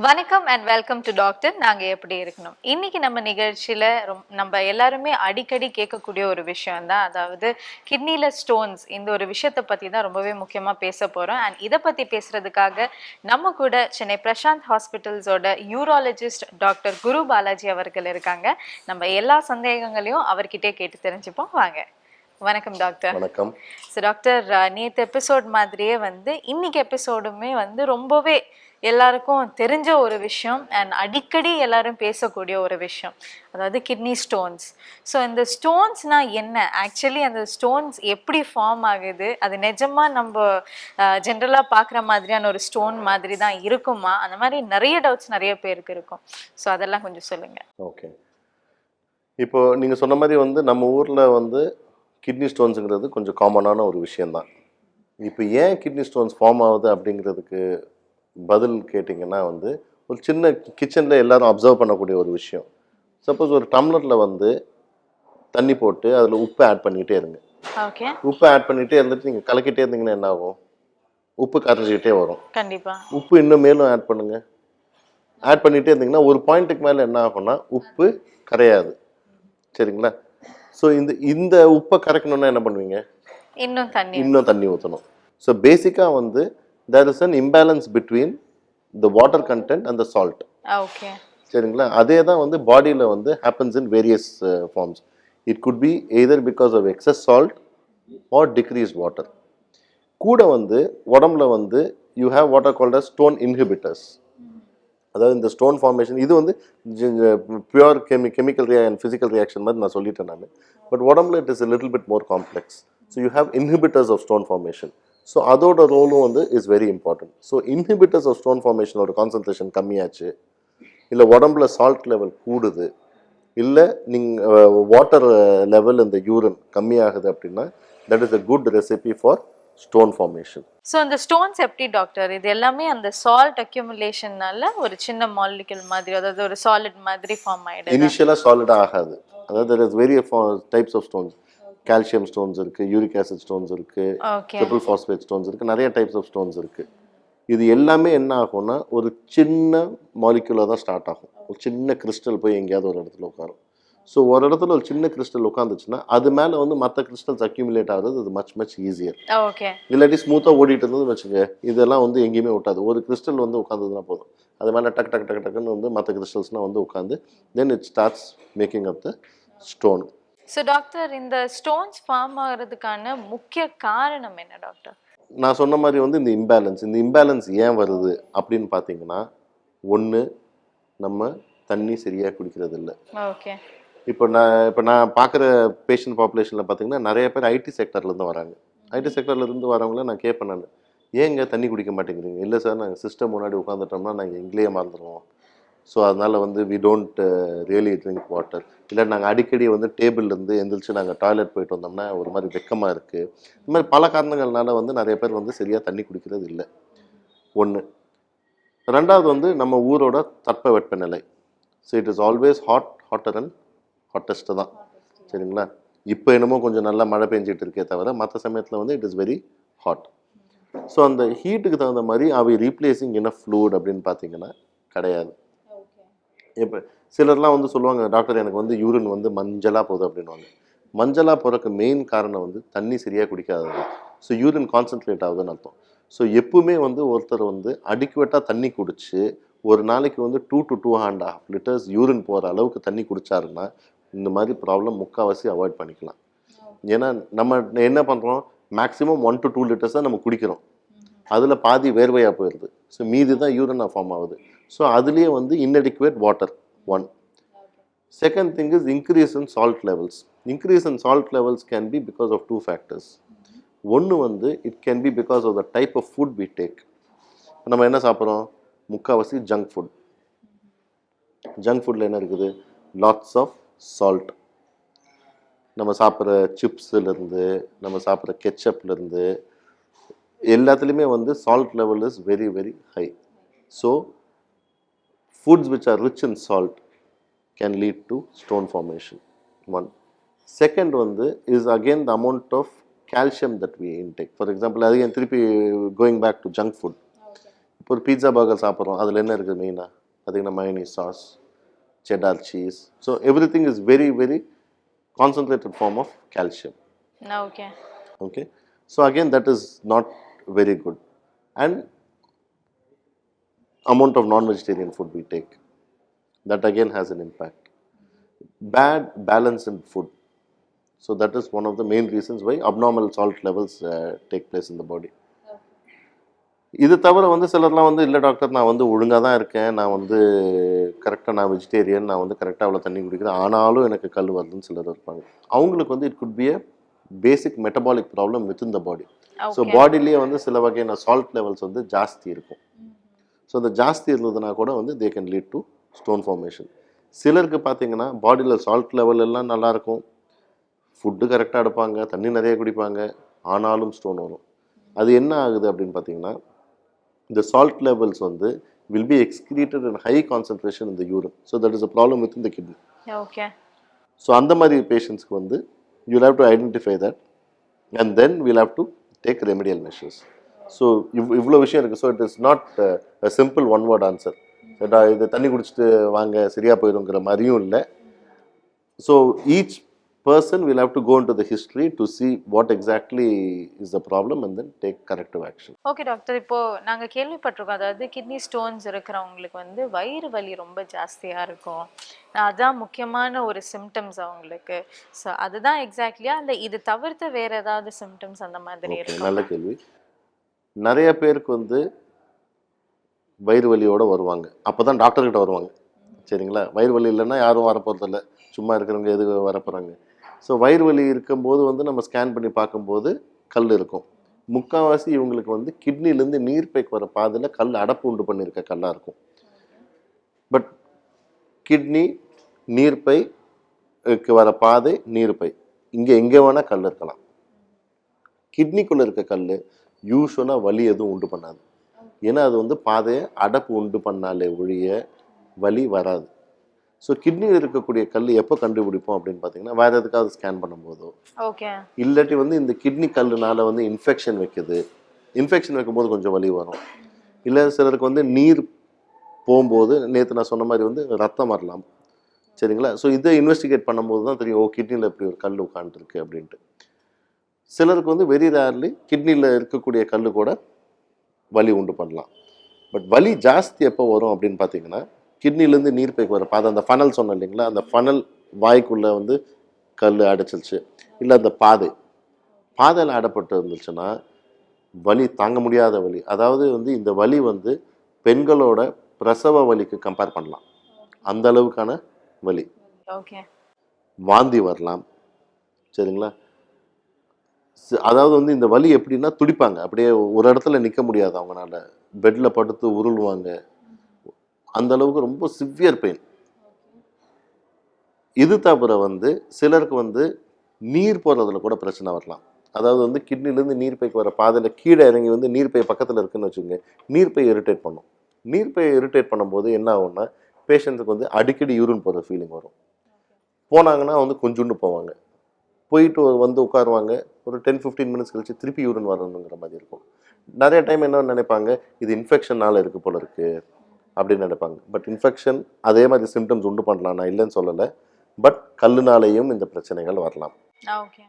வணக்கம் and welcome to doctor. நாங்கள் எப்படி இருக்கணும் இன்னைக்கு நம்ம நிகழ்ச்சியில் நம்ம எல்லாருமே அடிக்கடி கேட்கக்கூடிய ஒரு விஷயம் தான், அதாவது கிட்னியில் ஸ்டோன்ஸ். இந்த ஒரு விஷயத்தை பற்றி தான் ரொம்பவே முக்கியமாக பேச போகிறோம். அண்ட் இதை பற்றி பேசுகிறதுக்காக நம்ம கூட சென்னை பிரசாந்த் ஹாஸ்பிட்டல்ஸோட யூராலஜிஸ்ட் டாக்டர் குரு பாலாஜி அவர்கள் இருக்காங்க. நம்ம எல்லா சந்தேகங்களையும் அவர்கிட்டே கேட்டு தெரிஞ்சுப்போம். வாங்க. வணக்கம் டாக்டர். வணக்கம். ஸோ டாக்டர், நேற்று எபிசோட் மாதிரியே இன்னைக்கு எபிசோடுமே ரொம்பவே எல்லாருக்கும் தெரிஞ்ச ஒரு விஷயம் அண்ட் அடிக்கடி எல்லாரும் பேசக்கூடிய ஒரு விஷயம், அதாவது கிட்னி ஸ்டோன்ஸ். ஸோ இந்த ஸ்டோன்ஸ்னா என்ன, ஆக்சுவலி அந்த ஸ்டோன்ஸ் எப்படி ஃபார்ம் ஆகுது, அது நிஜமாக நம்ம ஜென்ரலாக பார்க்குற மாதிரியான ஒரு ஸ்டோன் மாதிரி தான் இருக்குமா, அந்த மாதிரி நிறைய டவுட்ஸ் நிறைய பேருக்கு இருக்கும். ஸோ அதெல்லாம் கொஞ்சம் சொல்லுங்கள். ஓகே, இப்போ நீங்கள் சொன்ன மாதிரி நம்ம ஊரில் கிட்னி ஸ்டோன்ஸுங்கிறது கொஞ்சம் காமனான ஒரு விஷயந்தான். இப்போ ஏன் கிட்னி ஸ்டோன்ஸ் ஃபார்ம் ஆகுது அப்படிங்கிறதுக்கு பதில் கேட்டிங்கன்னா ஒரு சின்ன கிச்சனில் எல்லாரும் அப்சர்வ் பண்ணக்கூடிய ஒரு விஷயம். சப்போஸ் ஒரு டம்ளரில் தண்ணி போட்டு அதில் உப்பு ஆட் பண்ணிக்கிட்டே இருங்க. ஓகே. உப்பு ஆட் பண்ணிகிட்டே இருந்துட்டு நீங்கள் கலக்கிட்டே இருந்தீங்கன்னா என்ன ஆகும்? உப்பு கரைஞ்சிக்கிட்டே வரும். கண்டிப்பாக. உப்பு இன்னும் மேலும் ஆட் பண்ணுங்கள். ஆட் பண்ணிகிட்டே இருந்தீங்கன்னா ஒரு பாயிண்ட்டுக்கு மேலே என்ன ஆகும்னா உப்பு கரையாது. சரிங்களா? ஸோ இந்த உப்பை கரைக்கணும்னா என்ன பண்ணுவீங்க? இன்னும் தண்ணி ஊற்றணும். ஸோ பேசிக்காக there is an imbalance between the water content and the salt. Okay. சரிங்களா? அதே தான் பாடியில் happens in various forms. It could be either because of excess salt or decreased water. கூட உடம்புல you have what are called as stone inhibitors. அதாவது இந்த stone formation இது pure chemical and physical reaction மாதிரி நான் சொல்லிட்டேன் நான். பட் உடம்புல it is a little bit more complex. So you have inhibitors of stone formation. So அதோட ரோலும் is very important. So inhibitors of stone ஃபார்மேஷனோட கான்சன்ட்ரேஷன் கம்மியாச்சு, இல்லை உடம்புல சால்ட் லெவல் கூடுது, இல்லை நீங்கள் வாட்டர் லெவல் இந்த யூரின் கம்மியாகுது அப்படின்னா that is a good recipe for stone formation. So அந்த ஸ்டோன்ஸ் எப்படி டாக்டர்? இது எல்லாமே அந்த சால்ட் அக்யூமுலேஷன்னால ஒரு சின்ன மாலிக்யூல் மாதிரி, அதாவது ஒரு சாலிட் மாதிரி ஃபார்ம் ஆயிடுது. இனிஷியலாக சாலிடாக ஆகாது. அதாவது there is various types of stones. Calcium stones இருக்குது, யூரிக் ஆசிட் ஸ்டோன்ஸ் இருக்குது, ட்ரிபிள் ஃபாஸ்பேட் ஸ்டோன்ஸ் இருக்குது, நிறைய டைப்ஸ் ஆஃப் ஸ்டோன்ஸ் இருக்குது. இது எல்லாமே என்ன ஆகும்னா ஒரு சின்ன மாலிக்யூலாக தான் ஸ்டார்ட் ஆகும். ஒரு சின்ன கிறிஸ்டல் போய் எங்கேயாவது ஒரு இடத்துல உட்காரும். ஸோ ஒரு இடத்துல ஒரு சின்ன கிறிஸ்டல் உட்காந்துச்சுன்னா அது மேலே மற்ற கிறிஸ்டல்ஸ் அக்யூமுலேட் ஆகுறது அது மச் ஈஸியர். இல்லாட்டி ஸ்மூத்தாக ஓடிட்டு இருந்தது வச்சுங்க, இதெல்லாம் எங்கேயுமே விட்டாது. ஒரு கிறிஸ்டல் உட்காந்ததுன்னா போதும், அது மேலே டக் டக் டக் டக்குன்னு மற்ற கிறிஸ்டல்ஸ்னால் உட்காந்து then it starts making up the stone. So doctor, இந்த ஸ்டோன்ஸ் ஃபார்ம் ஆகிறதுக்கான முக்கிய காரணம் என்ன டாக்டர்? நான் சொன்ன மாதிரி இந்த இம்பேலன்ஸ் ஏன் வருது அப்படின்னு பார்த்தீங்கன்னா, ஒன்று நம்ம தண்ணி சரியாக குடிக்கிறது இல்லை. ஓகே. இப்போ நான் பார்க்குற பேஷண்ட் பாப்புலேஷனில் பார்த்தீங்கன்னா நிறைய பேர் ஐடி செக்டர்லேருந்து வராங்க. ஐடி செக்டர்லேருந்து வரவங்கள நான் கேட்பேன், நான் ஏங்க தண்ணி குடிக்க மாட்டேங்கிறீங்க? இல்லை சார், நாங்கள் சிஸ்டம் முன்னாடி உட்காந்துட்டோம்னா நாங்கள் எங்கேயே மறந்துடுவோம். ஸோ அதனால் we don't really drink water. இல்லை நாங்கள் அடிக்கடி டேபிள்லேருந்து எந்திரிச்சு நாங்கள் டாய்லெட் போயிட்டு வந்தோம்னா ஒரு மாதிரி வெக்கமாக இருக்குது. இந்த மாதிரி பல காரணங்கள்னால நிறைய பேர் சரியாக தண்ணி குடிக்கிறது இல்லை. ஒன்று. ரெண்டாவது நம்ம ஊரோட தட்ப வெப்பநிலை. So it is always hotter and hottest தான். சரிங்களா? இப்போ என்னமோ கொஞ்சம் நல்லா மழை பெஞ்சிட்டு இருக்கே தவிர மற்ற சமயத்தில் it is very hot. So அந்த ஹீட்டுக்கு தகுந்த மாதிரி அவை ரீப்ளேசிங் இனஃப் ஃப்ளூட் அப்படின்னு பார்த்தீங்கன்னா கிடையாது. இப்போ சிலர்லாம் சொல்லுவாங்க, டாக்டர் எனக்கு யூரின் மஞ்சளாக போகுது அப்படின்வாங்க. மஞ்சளாக போகிறதுக்கு மெயின் காரணம் தண்ணி சரியாக குடிக்காதது தான். ஸோ யூரின் கான்சன்ட்ரேட் ஆகுதுன்னு அர்த்தம். ஸோ எப்பவுமே ஒருத்தர் அடிக்குவேட்டாக தண்ணி குடிச்சு ஒரு நாளைக்கு 2 to 2.5 லிட்டர்ஸ் யூரின் போகிற அளவுக்கு தண்ணி குடிச்சாருன்னா இந்த மாதிரி ப்ராப்ளம் முக்கால்வாசி அவாய்ட் பண்ணிக்கலாம். ஏன்னா நம்ம என்ன பண்ணுறோம், மேக்ஸிமம் 1 to 2 லிட்டர்ஸ் தான் நம்ம குடிக்கிறோம். அதில் பாதி வேர்வையாக போயிடுது. ஸோ மீதி தான் யூரினாக ஃபார்ம் ஆகுது. ஸோ அதுலேயே inadequate water. One. Second thing is increase in salt levels. Increase in salt levels can be because of 2 factors. ஒன்று it can be because of the type of food we take. நம்ம என்ன சாப்பிட்றோம்? முக்கால்வாசி junk food. Junk ஃபுட்டில் என்ன இருக்குது? Lots of salt. நம்ம சாப்பிட்ற சிப்ஸ்லேருந்து நம்ம சாப்பிட்ற கெச்சப்லேருந்து எல்லாத்துலேயுமே salt level is very very high. So foods which are rich in salt can lead to stone formation. One. Second is again the amount of calcium that we intake. For example, again திருப்பி going back to junk food. இப்போ ஒரு pizza burger சாப்பிட்றோம், அதில் என்ன இருக்குது மெயினாக பார்த்தீங்கன்னா mayonnaise sauce, cheddar cheese. So everything is very, very concentrated form of calcium. Okay. Okay. So again, that is not very good. And amount of non-vegetarian food we take, that again has an impact. Bad balance in food. So that is one of the main reasons why abnormal salt levels take place in the body. இது தவிர வந்து சிலர்லாம் வந்து இல்லை doctor நான் வந்து ஒழுங்காக தான் இருக்கேன், நான் வந்து கரெக்டாக நான் வெஜிடேரியன், நான் வந்து கரெக்டாக அவ்வளோ தண்ணி குடிக்கிறேன், ஆனாலும் எனக்கு கல் வருதுன்னு சிலர் இருப்பாங்க. அவங்களுக்கு வந்து it could be a basic metabolic problem with in the body. So பாடிலேயே வந்து சில வகையான சால்ட் லெவல்ஸ் வந்து ஜாஸ்தி இருக்கும். ஸோ அந்த ஜாஸ்தி இருந்ததுன்னா கூட வந்து they can lead to stone formation. சிலருக்கு பார்த்தீங்கன்னா பாடியில் சால்ட் லெவல் எல்லாம் நல்லாயிருக்கும், ஃபுட்டு கரெக்டாக எடுப்பாங்க, தண்ணி நிறைய குடிப்பாங்க, ஆனாலும் ஸ்டோன் வரும். அது என்ன ஆகுது அப்படின்னு பார்த்தீங்கன்னா, the salt levels வந்து will be excreted in high concentration in the urine. So that is a problem within the kidney. Okay. So அந்த மாதிரி பேஷண்ட்ஸ்க்கு வந்து you'll have to identify that and then we'll have to take remedial measures. So இவ்வளோ விஷயம் இருக்குது. So it is not a simple one word answer. இதை தண்ணி குடிச்சிட்டு வாங்க சரியாக போயிடுங்கிற மாதிரியும் இல்லை. So each person will have to go into the history to see what exactly is the problem and then take corrective action. Okay doctor, இப்போ நாங்கள் கேள்விப்பட்டிருக்கோம், அதாவது கிட்னி ஸ்டோன்ஸ் இருக்கிறவங்களுக்கு வந்து வயிறு வலி ரொம்ப ஜாஸ்தியாக இருக்கும், அதுதான் முக்கியமான ஒரு சிம்டம்ஸ் அவங்களுக்கு. ஸோ அதுதான் எக்ஸாக்ட்லியா இல்லை இது தவிர்த்து வேற ஏதாவது சிம்டம்ஸ் அந்த மாதிரி இருக்கும்? நல்ல கேள்வி. நிறைய பேருக்கு வந்து வயிறு வலியோடு வருவாங்க, அப்போ தான் டாக்டர்கிட்ட வருவாங்க. சரிங்களா? வயிறு வலி இல்லைன்னா யாரும் வரப்போகிறதில்ல, சும்மா இருக்கிறவங்க எதுக்கு வரப்போகிறாங்க. ஸோ வயிறு வலி இருக்கும்போது வந்து நம்ம ஸ்கேன் பண்ணி பார்க்கும்போது கல் இருக்கும். முக்கால்வாசி இவங்களுக்கு வந்து கிட்னிலேருந்து நீர்ப்பைக்கு வர பாதையில் கல் அடப்பு உண்டு பண்ணியிருக்க கல்லாக இருக்கும். பட் கிட்னி நீர்ப்பைக்கு வர பாதை நீர்ப்பை, இங்கே எங்கே வேணால் கல் இருக்கலாம். கிட்னிக்குள்ளே இருக்க கல் யூஸ்வலாக வலி எதுவும் உண்டு பண்ணாது. ஏன்னா அது வந்து பாதையை அடப்பு உண்டு பண்ணாலே ஒழிய வலி வராது. ஸோ கிட்னியில் இருக்கக்கூடிய கல் எப்போ கண்டுபிடிப்போம் அப்படின்னு பார்த்தீங்கன்னா, வேறு எதுக்காவது ஸ்கேன் பண்ணும்போதோ, ஓகே, இல்லாட்டி வந்து இந்த கிட்னி கல்லுனால வந்து இன்ஃபெக்ஷன் வைக்குது, இன்ஃபெக்ஷன் வைக்கும்போது கொஞ்சம் வலி வரும். இல்லை சிலருக்கு வந்து நீர் போகும்போது நேற்று நான் சொன்ன மாதிரி வந்து ரத்தம் வரலாம். சரிங்களா? ஸோ இதை இன்வெஸ்டிகேட் பண்ணும்போது தான் தெரியும், ஓ கிட்னியில் இப்படி ஒரு கல் உட்காந்துருக்கு அப்படின்ட்டு. சிலருக்கு வந்து வெரி ரேர்லி கிட்னியில் இருக்கக்கூடிய கல் கூட வலி உண்டு பண்ணலாம். பட் வலி ஜாஸ்தி எப்போ வரும் அப்படின்னு பார்த்தீங்கன்னா, கிட்னிலேருந்து நீர்ப்பைக்கு வர பாதை, அந்த ஃபனல் சொன்னேன் இல்லைங்களா, அந்த ஃபனல் வாய்க்குள்ளே வந்து கல் அடைச்சிருச்சு, இல்லை அந்த பாதையில் அடைப்பட்டு இருந்துச்சுன்னா வலி தாங்க முடியாத வலி. அதாவது வந்து இந்த வலி வந்து பெண்களோட பிரசவ வலிக்கு கம்பேர் பண்ணலாம், அந்த அளவுக்கான வலி. ஓகே, வாந்தி வரலாம். சரிங்களா? அதாவது வந்து இந்த வலி எப்படின்னா துடிப்பாங்க, அப்படியே ஒரு இடத்துல நிற்க முடியாது அவங்களால, பெட்டில் படுத்து உருள்வாங்க, அந்த அளவுக்கு ரொம்ப சிவியர் பெயின். இது தவிர வந்து சிலருக்கு வந்து நீர் போகிறதுல கூட பிரச்சனை வரலாம். அதாவது வந்து கிட்னிலேருந்து நீர்ப்பைக்கு வர பாதையில் கீழே இறங்கி வந்து நீர்ப்பை பக்கத்தில் இருக்குன்னு வச்சுக்கோங்க, நீர்ப்பை இரிட்டேட் பண்ணும். நீர்ப்பை இரிட்டேட் பண்ணும்போது என்ன ஆகும்னா, பேஷண்ட்டுக்கு வந்து அடிக்கடி யூரின் போகிற ஃபீலிங் வரும். போனாங்கன்னா வந்து கொஞ்சோண்டு போவாங்க, போயிட்டு வந்து உட்காருவாங்க, ஒரு 10-15 மினிட்ஸ் கழிச்சு திருப்பி யூரின் வரணுங்கிற மாதிரி இருக்கும். நிறைய டைம் என்ன நினைப்பாங்க, இது இன்ஃபெக்ஷனால் இருக்குது போல இருக்குது அப்படின்னு நினைப்பாங்க. பட் இன்ஃபெக்ஷன் அதே மாதிரி சிம்டம்ஸ் உண்டு பண்ணலாம், நான் இல்லைன்னு சொல்லலை. பட் கல்லுனாலேயும் இந்த பிரச்சனைகள் வரலாம். ஓகே.